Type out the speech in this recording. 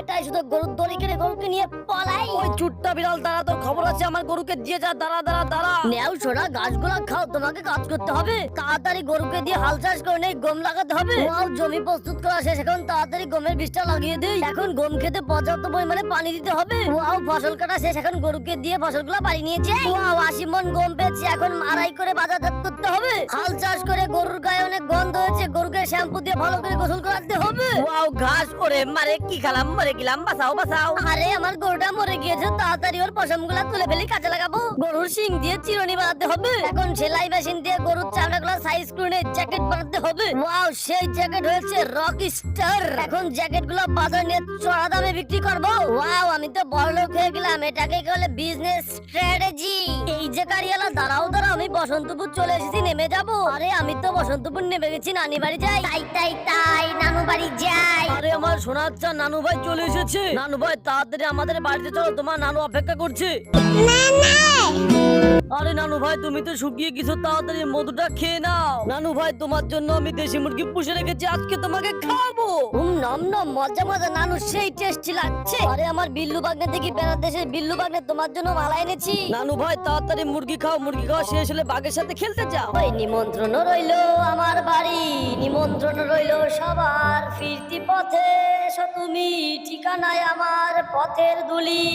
এটাই শুধু গরুর দড়ি কেটে গরুকে নিয়ে পলাই। ওই চুট্টা বিড়াল, দাঁড়া, তোর খবর আছে, আমার গরুকে দিয়ে যা, দাঁড়া দাঁড়া দাঁড়া। নেও ছোড়া, গাছগুলা খাও, তোমাকে কাজ করতে হবে। তাড়াতাড়ি গরুকে দিয়ে হাল চাষ করে নেই, গম লাগাতে হবে। ওয়াও, জমি প্রস্তুত করা শেষ, এখন তাড়াতাড়ি গমের বীজটা লাগিয়ে দেই। এখন গম খেতে পর্যাপ্ত পরিমাণে পানি দিতে হবে। ওয়াও, ফসল কাটা শেষ, এখন গরুকে দিয়ে ফসলগুলো বাড়ি নিয়ে যাই। ওয়াও, 80 মণ গম পেয়েছি, এখন মারাই করে বাজারজাত করতে হবে। হাল চাষ করে গরুর গায়ে অনেক গন্ধ হয়েছে, গরুকে শ্যাম্পু দিয়ে ভালো করে গোসল করাতে হবে। ওয়াও, ঘাস করে মারে কি খেলাম, মরে গেলাম, বাঁচাও বাঁচাও। আরে আমার গরুটা মরে গিয়েছে, তাড়াতাড়ি ওর পশমগুলা তুলে ফেলি, কাজে লাগাবো। গরুর শিং দিয়ে চিরুনি বানাতে হবে। এখন সেলাই মেশিন দিয়ে গরুর চামড়াগুলো সাইজ করে জ্যাকেট বানাতে হবে। ওয়াও, সেই জ্যাকেট হয়েছে রক স্টার। এখন জ্যাকেটগুলো বাজার নিয়ে চড়া দামে বিক্রি করব। ওয়াও, আমি তো বড়লোক হয়ে গেলাম, এটাকে বলে বিজনেস স্ট্র্যাটেজি। এই যে গাড়িওয়ালা, দাঁড়াও দাঁড়াও, আমি বসন্তপুর চলে এসেছি, নেমে যাব। আরে আমি তো বসন্তপুর নেমে গেছি, নানি বাড়ি যাই। তাই তাই তাই, নানু বাড়ি যাই। আরে আমার সোনাচ্চা নানু ভাই চলে এসেছে। নানু ভাই তাড়াতাড়ি আমাদের বাড়িতে চলো, তোমার নানু অপেক্ষা করছে। আরে নানু ভাই, তুমি তো শুকিয়ে গেছো, তাড়াতাড়ি মধুটা খেয়ে নাও। নানু ভাই, তোমার জন্য আমি দেশি মুরগি পুষে রেখেছি, আজকে তোমাকে খাবো। নম নম, মজা মজা, নানু সেই টেস্টি লাগছে। আরে আমার বিল্লু বাগনে দেখি, বেড়ার দেশের বিল্লু বাগনে, তোমার জন্য মালা এনেছি। নানু ভাই তাড়াতাড়ি মুরগি খাও, মুরগি খাওয়া শেষ হলে বাঘের সাথে খেলতে যাও। ওই নিমন্ত্রণ রইলো আমার বাড়ি, নিমন্ত্রণ রইলো সবার, ফিরতি পথে এসো তুমি, ঠিকানায় আমার পথের দুলি।